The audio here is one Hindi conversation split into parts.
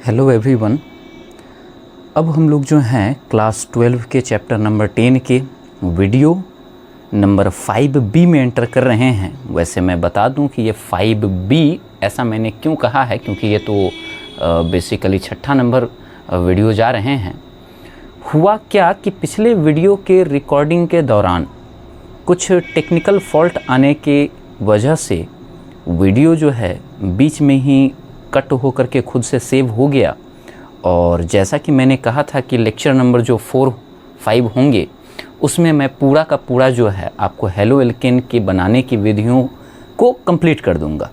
Hello everyone. अब हम लोग जो हैं क्लास 12 के चैप्टर नंबर 10 के वीडियो नंबर 5B में एंटर कर रहे हैं। वैसे मैं बता दूं कि ये 5B ऐसा मैंने क्यों कहा है, क्योंकि ये तो बेसिकली छठा नंबर वीडियो जा रहे हैं। हुआ क्या कि पिछले वीडियो के रिकॉर्डिंग के दौरान कुछ टेक्निकल फॉल्ट आने के वजह से वीडियो जो है बीच में ही कट होकर के खुद से सेव हो गया। और जैसा कि मैंने कहा था कि लेक्चर नंबर जो 4-5 होंगे उसमें मैं पूरा का पूरा जो है आपको हेलो एल्केन के बनाने की विधियों को कंप्लीट कर दूंगा।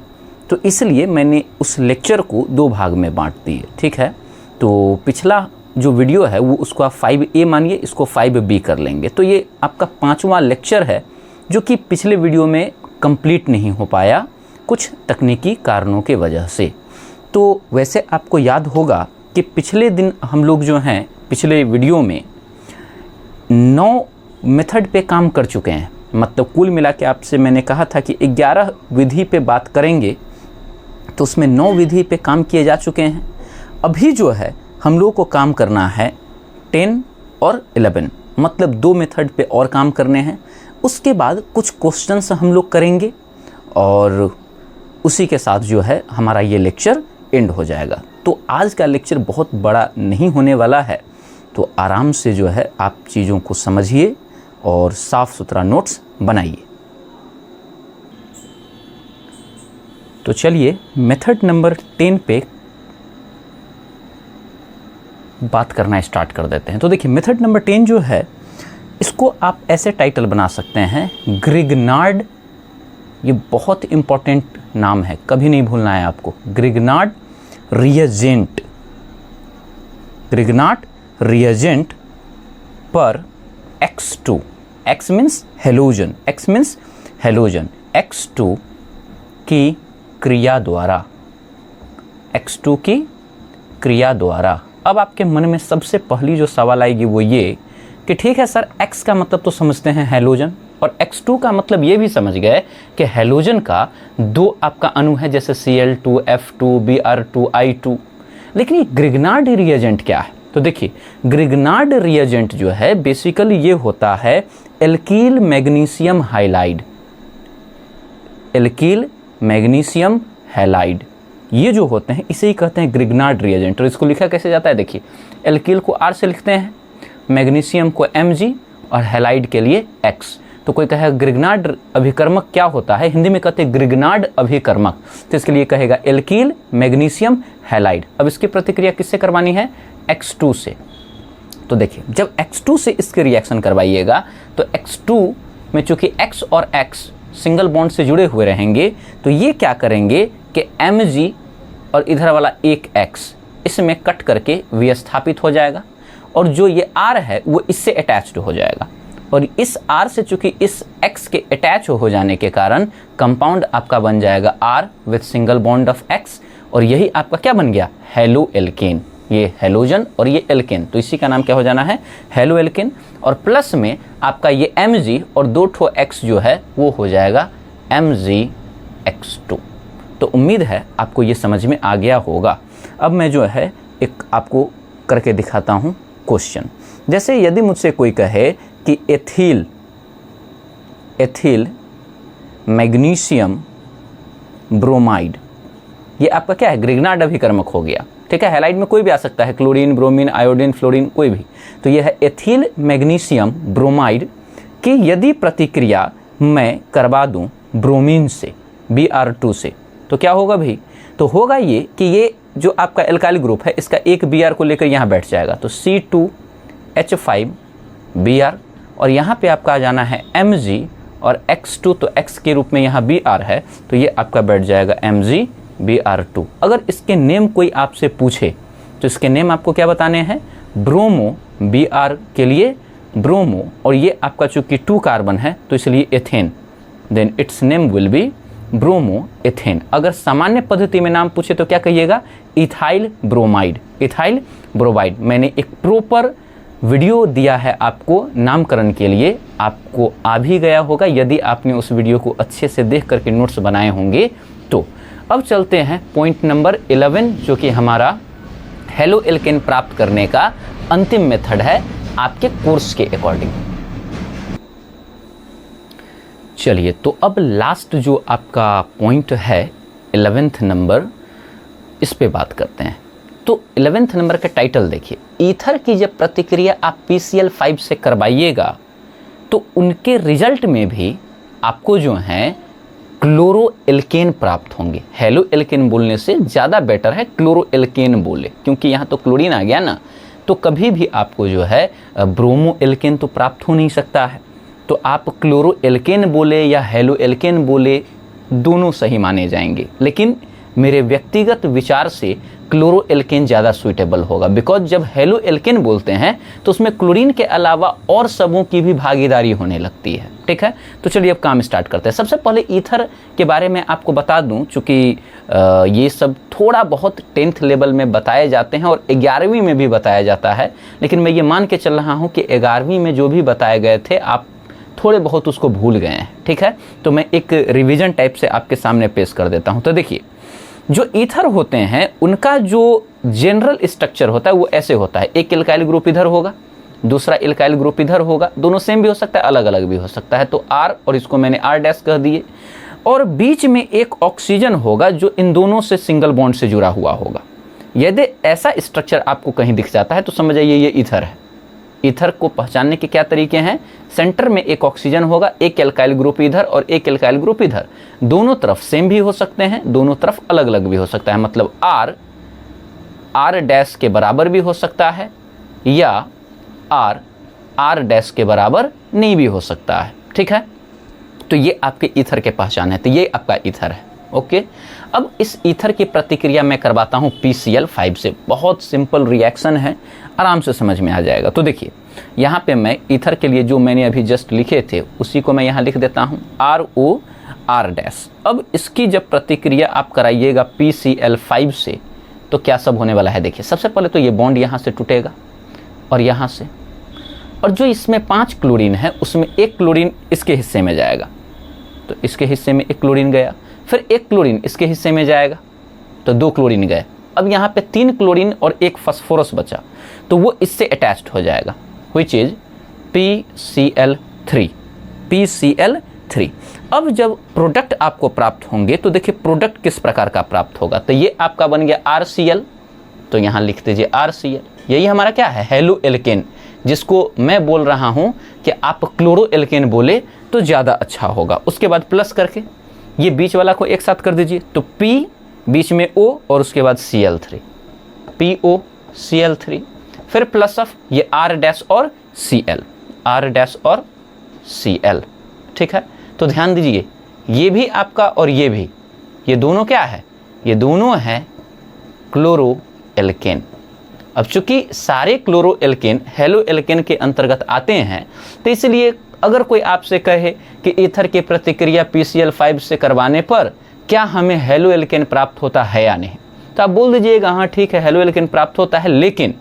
तो इसलिए मैंने उस लेक्चर को 2 भाग में बांट दिए, ठीक है। तो पिछला जो वीडियो है वो उसको आप 5A मानिए, इसको 5B कर लेंगे। तो ये आपका 5वां लेक्चर है जो कि पिछले वीडियो में कंप्लीट नहीं हो पाया कुछ तकनीकी कारणों के वजह से। तो वैसे आपको याद होगा कि पिछले दिन हम लोग जो हैं पिछले वीडियो में 9 मेथड पे काम कर चुके हैं। मतलब कुल मिला के आपसे मैंने कहा था कि 11 विधि पे बात करेंगे, तो उसमें 9 विधि पे काम किए जा चुके हैं। अभी जो है हम लोग को काम करना है 10 और 11, मतलब 2 मेथड पे और काम करने हैं। उसके बाद कुछ क्वेश्चंस हम लोग करेंगे और उसी के साथ जो है हमारा ये लेक्चर एंड हो जाएगा। तो आज का लेक्चर बहुत बड़ा नहीं होने वाला है, तो आराम से जो है आप चीज़ों को समझिए और साफ सुथरा नोट्स बनाइए। तो चलिए मेथड नंबर 10 पे बात करना स्टार्ट कर देते हैं। तो देखिए मेथड नंबर 10 जो है इसको आप ऐसे टाइटल बना सकते हैं, ग्रिग्नार्ड। ये बहुत इंपॉर्टेंट नाम है, कभी नहीं भूलना है आपको। ग्रिग्नार्ड रिएजेंट, ग्रिग्नार्ड रिएजेंट पर X2, X means halogen, X means halogen, X2 की क्रिया द्वारा, X2 की क्रिया द्वारा। अब आपके मन में सबसे पहली जो सवाल आएगी वो ये कि ठीक है सर, X का मतलब तो समझते हैं हेलोजन, और X2 का मतलब ये भी समझ गए कि हेलोजन का 2 आपका अणु है, जैसे Cl2, F2, Br2, I2। लेकिन ये ग्रिग्नार्ड रिएजेंट क्या है? तो देखिए ग्रिग्नार्ड रिएजेंट जो है बेसिकली ये होता है एल्कील मैग्नीशियम हाइलाइड, एल्कील मैग्नीशियम हैलाइड। ये जो होते हैं इसे ही कहते हैं ग्रिग्नार्ड रिएजेंट। और इसको लिखा कैसे जाता है? देखिए एल्कील को R से लिखते हैं, मैग्नीशियम को Mg और हैलाइड के लिए X। तो कोई कहेगा ग्रिग्नार्ड अभिकर्मक क्या होता है? हिंदी में कहते हैं ग्रिग्नार्ड अभिकर्मक, तो इसके लिए कहेगा एल्कील मैग्नीशियम हैलाइड। अब इसकी प्रतिक्रिया किससे करवानी है? X2 से। तो देखिए जब X2 से इसके रिएक्शन करवाइएगा तो X2 में चूंकि X और X सिंगल बॉन्ड से जुड़े हुए रहेंगे, तो ये क्या करेंगे कि Mg और इधर वाला एक X इसमें कट करके विस्थापित हो जाएगा, और जो ये R है वो इससे अटैच्ड हो जाएगा। और इस R से चूंकि इस X के अटैच हो जाने के कारण कंपाउंड आपका बन जाएगा R with single bond of X, और यही आपका क्या बन गया? Halo alkane. ये हेलोजन और ये एल्केन, तो इसी का नाम क्या हो जाना है? Halo alkane. और प्लस में आपका ये Mg और 2 ठो X जो है वो हो जाएगा MgX2। तो उम्मीद है आपको ये समझ में आ गया होगा। अब मैं जो है एक आपको करके दिखाता हूँ क्वेश्चन। जैसे यदि मुझसे कोई कहे कि एथिल मैग्नीशियम ब्रोमाइड, ये आपका क्या है? ग्रिग्नार्ड अभिकर्मक हो गया, ठीक है। हैलाइड में कोई भी आ सकता है, क्लोरीन, ब्रोमीन, आयोडीन, फ्लोरीन, कोई भी। तो ये है एथिल मैग्नीशियम ब्रोमाइड की यदि प्रतिक्रिया मैं करवा दूं ब्रोमीन से, Br2 से, तो क्या होगा भाई? तो होगा ये कि ये जो आपका एल्काइल ग्रुप है इसका एक Br को लेकर यहाँ बैठ जाएगा, तो C2H5Br, और यहाँ पे आपका आ जाना है Mg और X2, तो X के रूप में यहाँ Br है, तो ये आपका बैठ जाएगा MgBr2। अगर इसके नेम कोई आपसे पूछे तो इसके नेम आपको क्या बताने हैं? ब्रोमो, Br के लिए ब्रोमो, और ये आपका चूंकि 2 कार्बन है तो इसलिए ethane, then its name will be bromo ethane. अगर सामान्य पद्धति में नाम पूछे तो क्या कहिएगा? Ethyl bromide, ethyl bromide. मैंने एक प्रॉपर वीडियो दिया है आपको नामकरण के लिए, आपको आ भी गया होगा यदि आपने उस वीडियो को अच्छे से देख करके नोट्स बनाए होंगे तो। अब चलते हैं पॉइंट नंबर 11 जो कि हमारा हेलो एल्केन प्राप्त करने का अंतिम मेथड है आपके कोर्स के अकॉर्डिंग। चलिए, तो अब लास्ट जो आपका पॉइंट है 11th नंबर, इस पे बात करते हैं। तो 11th नंबर का टाइटल देखिए, ईथर की जब प्रतिक्रिया आप PCl5 से करवाइएगा तो उनके रिजल्ट में भी आपको जो है क्लोरो एल्केन प्राप्त होंगे। हेलो एल्केन बोलने से ज़्यादा बेटर है क्लोरो एल्केन बोले, क्योंकि यहाँ तो क्लोरीन आ गया ना, तो कभी भी आपको जो है ब्रोमो एल्केन तो प्राप्त हो नहीं सकता है। तो आप क्लोरो एल्केन बोले या हेलो एल्केन बोले, दोनों सही माने जाएंगे, लेकिन मेरे व्यक्तिगत विचार से क्लोरो एल्केन ज़्यादा सूटेबल होगा। बिकॉज जब हेलो एल्केन बोलते हैं तो उसमें क्लोरीन के अलावा और सबों की भी भागीदारी होने लगती है। ठीक है, तो चलिए अब काम स्टार्ट करते हैं। सबसे पहले ईथर के बारे में आपको बता दूं, चूँकि ये सब थोड़ा बहुत 10th लेवल में बताए जाते हैं और 11वीं में भी बताया जाता है, लेकिन मैं ये मान के चल रहा हूँ कि 11वीं में जो भी बताए गए थे आप थोड़े बहुत उसको भूल गए हैं। ठीक है, तो मैं एक रिवीजन टाइप से आपके सामने पेश कर देता हूँ। तो देखिए, जो ईथर होते हैं उनका जो जनरल स्ट्रक्चर होता है वो ऐसे होता है, एक एल्काइल ग्रुप इधर होगा, दूसरा एल्काइल ग्रुप इधर होगा, दोनों सेम भी हो सकता है, अलग अलग भी हो सकता है, तो R, और इसको मैंने R' कह दिए, और बीच में एक ऑक्सीजन होगा जो इन दोनों से सिंगल बॉन्ड से जुड़ा हुआ होगा। यदि ऐसा स्ट्रक्चर आपको कहीं दिख जाता है तो समझ जाइए ये ईथर है। ईथर को पहचानने के क्या तरीके हैं, सेंटर में एक ऑक्सीजन होगा, एक एल्काइल ग्रुप इधर और एक एल्काइल ग्रुप इधर, दोनों तरफ सेम भी हो सकते हैं, दोनों तरफ अलग अलग भी हो सकता है। मतलब R' के बराबर भी हो सकता है या R' के बराबर नहीं भी हो सकता है। ठीक है, तो ये आपके ईथर के पहचान है, तो ये आपका ईथर है। ओके, अब इस ईथर की प्रतिक्रिया मैं करवाता हूँ PCl5 से। बहुत सिंपल रिएक्शन है, आराम से समझ में आ जाएगा। तो देखिए, यहाँ पे मैं ईथर के लिए जो मैंने अभी जस्ट लिखे थे उसी को मैं यहाँ लिख देता हूँ, ROR'। अब इसकी जब प्रतिक्रिया आप कराइएगा PCl5 से तो क्या सब होने वाला है, देखिए। सबसे पहले तो ये बॉन्ड यहाँ से टूटेगा और यहाँ से, और जो इसमें 5 क्लोरीन है उसमें एक क्लोरीन इसके हिस्से में जाएगा, तो इसके हिस्से में एक क्लोरीन गया, फिर एक क्लोरीन इसके हिस्से में जाएगा तो 2 क्लोरीन गए। अब यहाँ पे 3 क्लोरीन और एक फास्फोरस बचा, तो वो इससे अटैच्ड हो जाएगा, व्हिच इज PCl3। अब जब प्रोडक्ट आपको प्राप्त होंगे तो देखिए प्रोडक्ट किस प्रकार का प्राप्त होगा। तो ये आपका बन गया RCl, तो यहाँ लिख दीजिए RCl। यही हमारा क्या है, हेलो एल्केन, जिसको मैं बोल रहा हूँ कि आप क्लोरो एल्केन बोले तो ज़्यादा अच्छा होगा। उसके बाद प्लस करके ये बीच वाला को एक साथ कर दीजिए, तो P बीच में O और उसके बाद Cl3, POCl3, फिर प्लस ऑफ ये R' और Cl, R' और Cl। ठीक है, तो ध्यान दीजिए, ये भी आपका और ये भी, ये दोनों क्या है, ये दोनों है क्लोरो एल्केन। अब चूंकि सारे क्लोरो एल्केन हेलो एल्केन के अंतर्गत आते हैं, तो इसलिए अगर कोई आपसे कहे कि ईथर की प्रतिक्रिया PCl5 से करवाने पर क्या हमें हेलो एल्केन प्राप्त होता है या नहीं, तो आप बोल दीजिएगा हाँ ठीक है, हेलो एल्केन प्राप्त होता है, लेकिन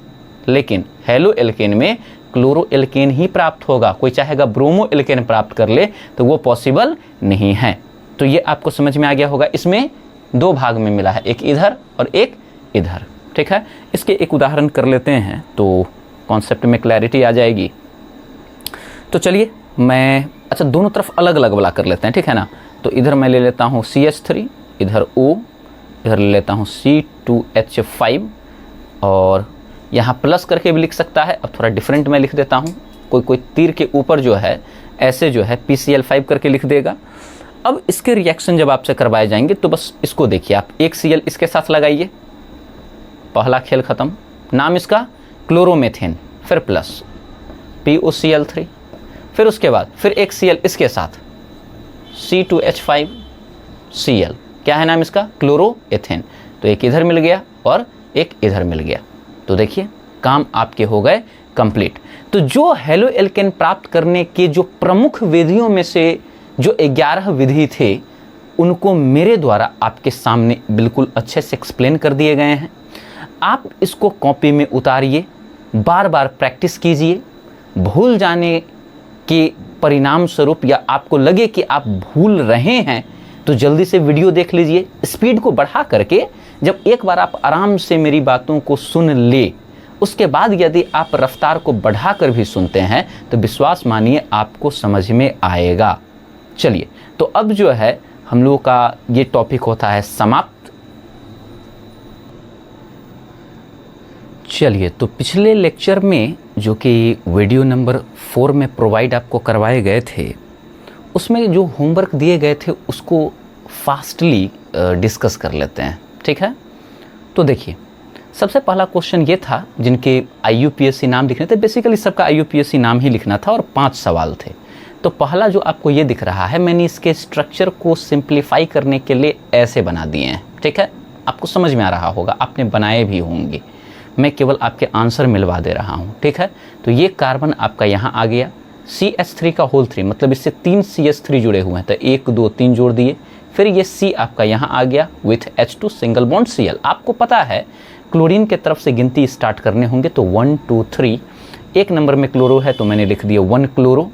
हेलो एल्केन में क्लोरो एल्केन ही प्राप्त होगा। कोई चाहेगा ब्रोमो एल्केन प्राप्त कर ले तो वो पॉसिबल नहीं है। तो ये आपको समझ में आ गया होगा। इसमें 2 भाग में मिला है, एक इधर और एक इधर। ठीक है, इसके एक उदाहरण कर लेते हैं तो कॉन्सेप्ट में क्लैरिटी आ जाएगी। तो चलिए अच्छा दोनों तरफ अलग अलग वाला कर लेते हैं, ठीक है ना। तो इधर मैं ले लेता हूँ CH3, इधर O, इधर ले लेता हूँ C2H5, और यहाँ प्लस करके भी लिख सकता है। अब थोड़ा डिफरेंट मैं लिख देता हूँ, कोई तीर के ऊपर जो है ऐसे जो है PCl5 करके लिख देगा। अब इसके रिएक्शन जब आपसे करवाए जाएंगे तो बस इसको देखिए, आप एक Cl इसके साथ लगाइए, पहला खेल खत्म। नाम इसका क्लोरोमेथेन, फिर प्लस POCl3, फिर उसके बाद फिर एक Cl इसके साथ C2H5Cl, क्या है नाम इसका, क्लोरोएथेन। तो एक इधर मिल गया और एक इधर मिल गया, तो देखिए काम आपके हो गए कंप्लीट। तो जो हेलो एल्केन प्राप्त करने के जो प्रमुख विधियों में से जो 11 विधि थे उनको मेरे द्वारा आपके सामने बिल्कुल अच्छे से एक्सप्लेन कर दिए गए हैं। आप इसको कॉपी में उतारिए, बार बार प्रैक्टिस कीजिए। भूल जाने के परिणाम स्वरूप या आपको लगे कि आप भूल रहे हैं तो जल्दी से वीडियो देख लीजिए, स्पीड को बढ़ा करके जब एक बार आप आराम से मेरी बातों को सुन ले, उसके बाद यदि आप रफ्तार को बढ़ाकर भी सुनते हैं तो विश्वास मानिए आपको समझ में आएगा। चलिए, तो अब जो है हम लोगों का ये टॉपिक होता है समाप्त। चलिए, तो पिछले लेक्चर में जो कि वीडियो नंबर 4 में प्रोवाइड आपको करवाए गए थे, उसमें जो होमवर्क दिए गए थे उसको फास्टली डिस्कस कर लेते हैं, ठीक है। तो देखिए, सबसे पहला क्वेश्चन ये था, जिनके IUPAC नाम लिखने थे, बेसिकली सबका IUPAC नाम ही लिखना था और 5 सवाल थे। तो पहला जो आपको ये दिख रहा है, मैंने इसके स्ट्रक्चर को सिंप्लीफाई करने के लिए ऐसे बना दिए हैं, ठीक है। आपको समझ में आ रहा होगा, आपने बनाए भी होंगे, मैं केवल आपके आंसर मिलवा दे रहा हूँ, ठीक है। तो ये कार्बन आपका यहाँ आ गया, CH3 का होल 3, मतलब इससे 3 CH3 जुड़े हुए हैं, तो 1 2 3 जोड़ दिए। फिर ये C आपका यहाँ आ गया with H2 single bond Cl। आपको पता है क्लोरीन के तरफ से गिनती स्टार्ट करने होंगे, तो 1 2 3। एक नंबर में क्लोरो है तो मैंने लिख दिया 1 क्लोरो,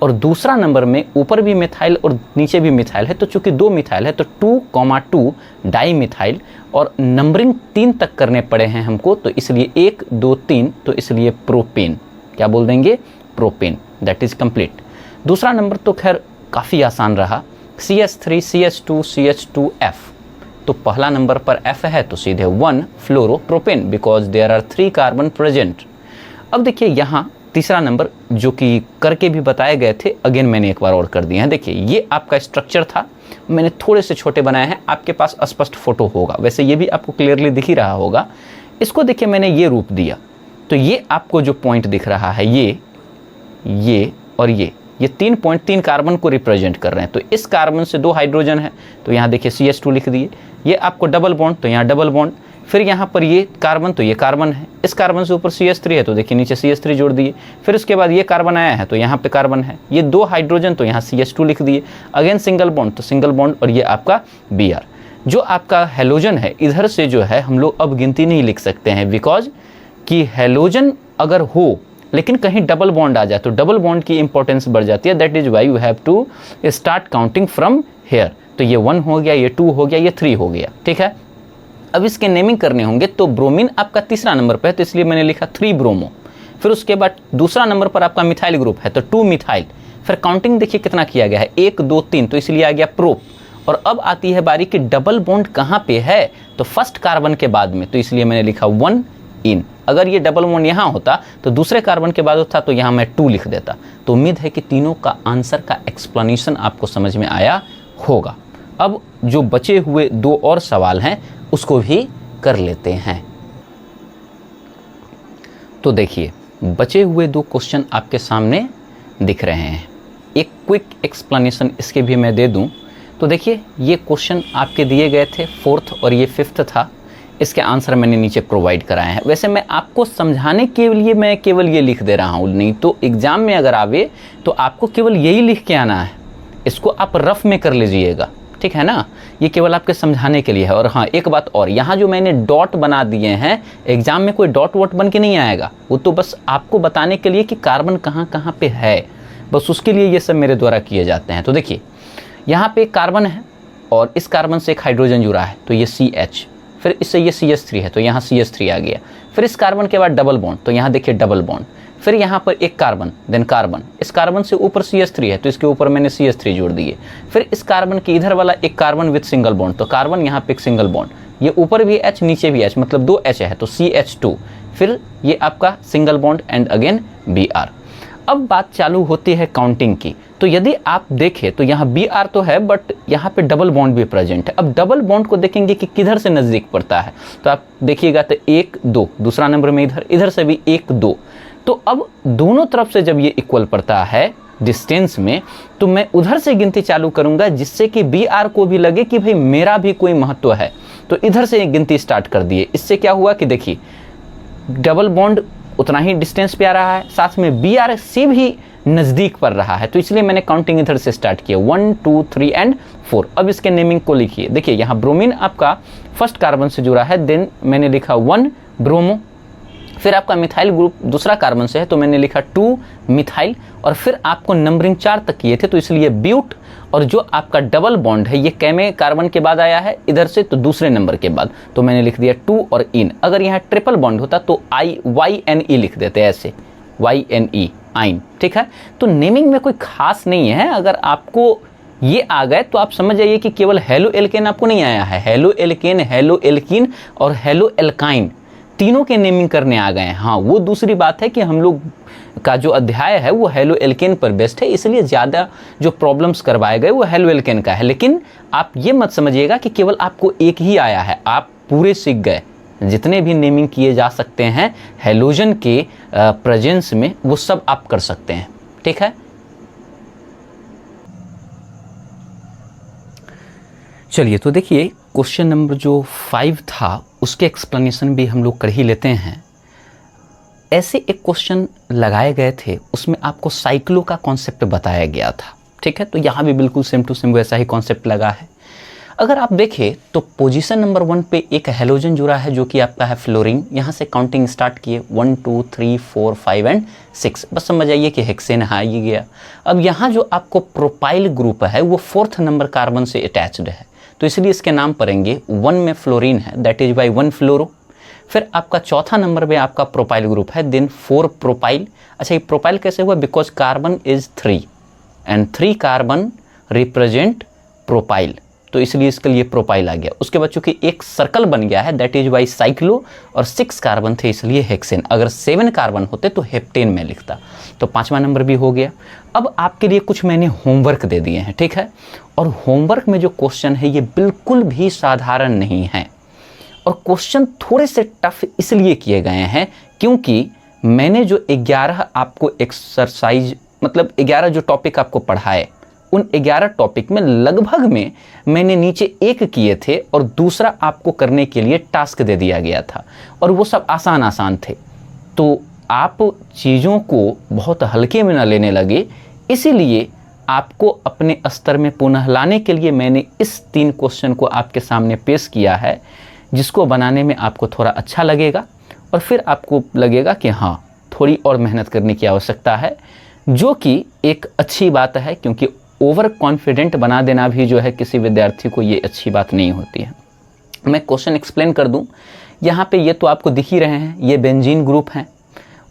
और दूसरा नंबर में ऊपर भी मिथाइल और नीचे भी मिथाइल है, तो चूंकि 2 मिथाइल है तो 2,2 डाई मिथाइल, और नंबरिंग 3 तक करने पड़े हैं हमको, तो इसलिए 1 2 3, तो इसलिए प्रोपेन। क्या बोल देंगे? प्रोपेन। That is complete. दूसरा नंबर तो खैर काफ़ी आसान रहा, CH3 CH2 CH2F। तो पहला नंबर पर F है तो सीधे 1 fluoropropane, because there are 3 carbon present. अब देखिए यहाँ तीसरा नंबर जो कि करके भी बताए गए थे, अगेन मैंने एक बार और कर दिया है। देखिए, ये आपका स्ट्रक्चर था, मैंने थोड़े से छोटे बनाए हैं, आपके पास स्पष्ट फोटो होगा, वैसे ये भी आपको क्लियरली दिख ही रहा होगा। इसको देखिए मैंने ये रूप दिया, तो ये आपको जो पॉइंट दिख रहा है, ये और ये 3 पॉइंट 3 कार्बन को रिप्रेजेंट कर रहे हैं। तो इस कार्बन से 2 हाइड्रोजन है, तो यहाँ देखिए CH2 लिख दिए। ये आपको डबल बॉन्ड, तो यहाँ डबल बॉन्ड। फिर यहाँ पर ये कार्बन, तो ये कार्बन है। इस कार्बन से ऊपर CH3 है, तो देखिए नीचे CH3 जोड़ दिए। फिर उसके बाद ये कार्बन आया है, तो यहाँ पे कार्बन है। ये 2 हाइड्रोजन, तो यहाँ CH2 लिख दिए। अगेन सिंगल बॉन्ड, तो सिंगल बॉन्ड, और ये आपका Br। जो आपका हेलोजन है, इधर से जो है हम लोग अब गिनती नहीं लिख सकते हैं, बिकॉज कि हेलोजन अगर हो लेकिन कहीं डबल बॉन्ड आ जाए तो डबल बॉन्ड की इंपॉर्टेंस बढ़ जाती है। That is why you have to start counting from here. तो ये 1 हो गया, ये 2 हो गया, ये 3 हो गया, ठीक है। अब इसके नेमिंग करने होंगे, तो ब्रोमीन आपका तीसरा नंबर पर है, तो इसलिए मैंने लिखा 3 ब्रोमो। फिर उसके बाद दूसरा नंबर पर आपका मिथाइल ग्रुप है, तो 2 मिथाइल। फिर काउंटिंग देखिए कितना किया गया है, 1 2 3, तो इसलिए आ गया प्रोप। और अब आती है बारी कि डबल बॉन्ड कहाँ पे है, तो फर्स्ट कार्बन के बाद में, तो इसलिए मैंने लिखा 1 इन। अगर ये डबल बॉन्ड यहाँ होता तो दूसरे कार्बन के बाद होता, तो यहाँ मैं 2 लिख देता। तो उम्मीद है कि तीनों का आंसर का एक्सप्लेनेशन आपको समझ में आया होगा। अब जो बचे हुए 2 और सवाल हैं उसको भी कर लेते हैं। तो देखिए, बचे हुए 2 क्वेश्चन आपके सामने दिख रहे हैं। एक क्विक एक्सप्लेनेशन इसके भी मैं दे दूं, तो देखिए ये क्वेश्चन आपके दिए गए थे 4th और ये 5th था। इसके आंसर मैंने नीचे प्रोवाइड कराए हैं। वैसे मैं आपको समझाने के लिए मैं केवल ये लिख दे रहा हूँ, नहीं तो एग्जाम में अगर आवे तो आपको केवल यही लिख के आना है। इसको आप रफ में कर लीजिएगा, ठीक है ना। ये केवल आपके समझाने के लिए है। और हाँ, एक बात और, यहाँ जो मैंने डॉट बना दिए हैं, एग्जाम में कोई डॉट वॉट बन के नहीं आएगा, वो तो बस आपको बताने के लिए कि कार्बन कहाँ कहाँ पे है, बस उसके लिए ये सब मेरे द्वारा किए जाते हैं। तो देखिए, यहाँ पे एक कार्बन है और इस कार्बन से एक हाइड्रोजन जुड़ा है, तो ये CH। फिर इससे ये CH3 है, तो यहाँ CH3 आ गया। फिर इस कार्बन के बाद डबल बॉन्ड, तो यहाँ देखिए डबल बॉन्ड। फिर यहाँ पर एक कार्बन, देन कार्बन। इस कार्बन से ऊपर CH3 है, तो इसके ऊपर मैंने CH3 जोड़ दिए। फिर इस कार्बन के इधर वाला एक कार्बन विद सिंगल बॉन्ड, तो कार्बन यहाँ पे एक सिंगल बॉन्ड। ये ऊपर भी H नीचे भी H, मतलब 2 H है, तो CH2। फिर ये आपका single bond and again Br। अब बात चालू होती है काउंटिंग की। तो यदि आप देखें तो यहाँ Br तो है, बट यहाँ पे डबल बॉन्ड भी प्रेजेंट है। अब डबल बॉन्ड को देखेंगे कि किधर से नज़दीक पड़ता है, तो आप देखिएगा तो 1 2, दूसरा नंबर में इधर से भी 1 2। तो अब दोनों तरफ से जब ये इक्वल पड़ता है डिस्टेंस में, तो मैं उधर से गिनती चालू करूंगा, जिससे कि Br को भी लगे कि भाई मेरा भी कोई महत्व है। तो इधर से गिनती स्टार्ट कर दिए। इससे क्या हुआ कि देखिए डबल बॉन्ड उतना ही डिस्टेंस पे आ रहा है, साथ में Br से भी नज़दीक पड़ रहा है, तो इसलिए मैंने काउंटिंग इधर से स्टार्ट किया 1 2 3 एंड 4। अब इसके नेमिंग को लिखिए। देखिए यहाँ ब्रोमीन आपका फर्स्ट कार्बन से जुड़ा है, देन मैंने लिखा 1 ब्रोमो। फिर आपका मिथाइल ग्रुप दूसरा कार्बन से है तो मैंने लिखा 2 मिथाइल, और फिर आपको नंबरिंग 4 तक किए थे तो इसलिए ब्यूट, और जो आपका डबल बॉन्ड है ये कैमे कार्बन के बाद आया है इधर से तो दूसरे नंबर के बाद, तो मैंने लिख दिया 2 और इन। अगर यहाँ ट्रिपल बॉन्ड होता तो YNE लिख देते ऐसे, YNE आइन, ठीक है। तो नेमिंग में कोई खास नहीं है, अगर आपको ये आ गए तो आप समझ जाइए कि केवल हेलो एल्केन आपको नहीं आया है, हेलो एल्केन, हेलो एल्कीन और हेलो एल्काइन तीनों के नेमिंग करने आ गए हैं। हाँ, वो दूसरी बात है कि हम लोग का जो अध्याय है वो हेलो एल्केन पर बेस्ड है, इसलिए ज़्यादा जो प्रॉब्लम्स करवाए गए वो हेलो एल्केन का है। लेकिन आप ये मत समझिएगा कि केवल आपको एक ही आया है, आप पूरे सीख गए। जितने भी नेमिंग किए जा सकते हैं हेलोजन के प्रेजेंस में वो सब आप कर सकते हैं, ठीक है। चलिए तो देखिए क्वेश्चन नंबर जो 5 था उसके एक्सप्लेनेशन भी हम लोग कर ही लेते हैं। ऐसे एक क्वेश्चन लगाए गए थे, उसमें आपको साइक्लो का कॉन्सेप्ट बताया गया था, ठीक है। तो यहाँ भी बिल्कुल सेम टू सेम वैसा ही कॉन्सेप्ट लगा है। अगर आप देखें तो पोजीशन नंबर 1 पे एक हेलोजन जुड़ा है जो कि आपका है फ्लोरीन। यहाँ से काउंटिंग स्टार्ट किए 1 2 3 4 5 एंड 6, बस समझ आइए कि हेक्सेन आ ही गया। अब यहाँ जो आपको प्रोपाइल ग्रुप है वो 4th नंबर कार्बन से अटैच्ड है, तो इसलिए इसके नाम पड़ेंगे 1 में फ्लोरीन है, दैट इज बाई 1 फ्लोरो। फिर आपका चौथा नंबर पे आपका प्रोपाइल ग्रुप है, देन 4 प्रोपाइल। अच्छा, ये प्रोपाइल कैसे हुआ? Because carbon is 3 and 3 carbon represent propyl, तो इसलिए इसके लिए प्रोपाइल आ गया। उसके बाद चूंकि एक सर्कल बन गया है, दैट इज बाई साइक्लो, और 6 कार्बन थे इसलिए हेक्सेन। अगर 7 कार्बन होते तो हेप्टेन में लिखता। तो 5वां नंबर भी हो गया। अब आपके लिए कुछ मैंने होमवर्क दे दिए हैं, ठीक है। और होमवर्क में जो क्वेश्चन है ये बिल्कुल भी साधारण नहीं है, और क्वेश्चन थोड़े से टफ इसलिए किए गए हैं क्योंकि मैंने जो 11 आपको एक्सरसाइज, मतलब 11 जो टॉपिक आपको पढ़ाए, उन 11 टॉपिक में लगभग में मैंने नीचे 1 किए थे और दूसरा आपको करने के लिए टास्क दे दिया गया था, और वो सब आसान थे। तो आप चीज़ों को बहुत हल्के में ना लेने लगे, इसीलिए आपको अपने स्तर में पुनः लाने के लिए मैंने इस 3 क्वेश्चन को आपके सामने पेश किया है, जिसको बनाने में आपको थोड़ा अच्छा लगेगा और फिर आपको लगेगा कि हाँ, थोड़ी और मेहनत करने की आवश्यकता है, जो कि एक अच्छी बात है, क्योंकि ओवर कॉन्फिडेंट बना देना भी जो है किसी विद्यार्थी को ये अच्छी बात नहीं होती है। मैं क्वेश्चन एक्सप्लेन कर दूं। यहाँ पे ये तो आपको दिख ही रहे हैं, ये बेंजीन ग्रुप हैं।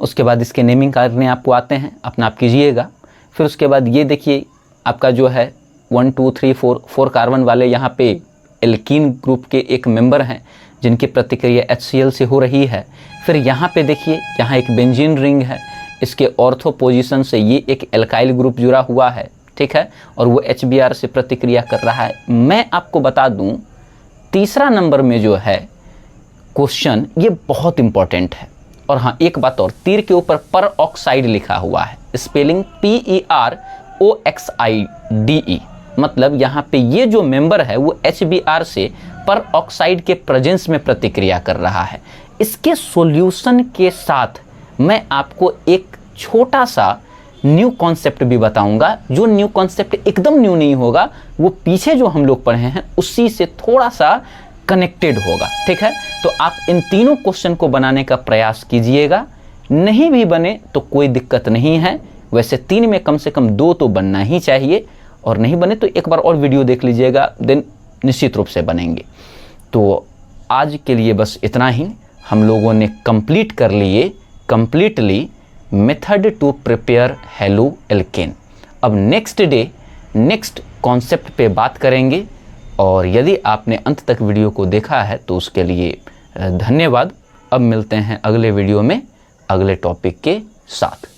उसके बाद इसके नेमिंग करने आपको आते हैं, अपना आप कीजिएगा। फिर उसके बाद ये देखिए आपका जो है 1 2 3 4 कार्बन वाले यहाँ पे एल्कीन ग्रुप के एक मेंबर हैं जिनकी प्रतिक्रिया HCl से हो रही है। फिर यहाँ पे देखिए, यहाँ एक बेंजीन रिंग है, इसके ऑर्थो पोजीशन से ये एक एल्काइल ग्रुप जुड़ा हुआ है, ठीक है, और वो HBr से प्रतिक्रिया कर रहा है। मैं आपको बता दूं, तीसरा नंबर में जो है क्वेश्चन ये बहुत इंपॉर्टेंट है। और हाँ, एक बात और, तीर के ऊपर पर ऑक्साइड लिखा हुआ है, स्पेलिंग PEROXIDE, मतलब यहाँ पे ये जो मेंबर है वो HBr से पर ऑक्साइड के प्रेजेंस में प्रतिक्रिया कर रहा है। इसके सॉल्यूशन के साथ मैं आपको एक छोटा सा न्यू कॉन्सेप्ट भी बताऊंगा, जो न्यू कॉन्सेप्ट एकदम न्यू नहीं होगा, वो पीछे जो हम लोग पढ़े हैं उसी से थोड़ा सा कनेक्टेड होगा, ठीक है। तो आप इन तीनों क्वेश्चन को बनाने का प्रयास कीजिएगा। नहीं भी बने तो कोई दिक्कत नहीं है, वैसे 3 में कम से कम 2 तो बनना ही चाहिए, और नहीं बने तो एक बार और वीडियो देख लीजिएगा, देन निश्चित रूप से बनेंगे। तो आज के लिए बस इतना ही। हम लोगों ने कंप्लीट कर लिए completely method to prepare haloalkane. अब नेक्स्ट डे नेक्स्ट कॉन्सेप्ट पे बात करेंगे, और यदि आपने अंत तक वीडियो को देखा है तो उसके लिए धन्यवाद। अब मिलते हैं अगले वीडियो में अगले टॉपिक के साथ।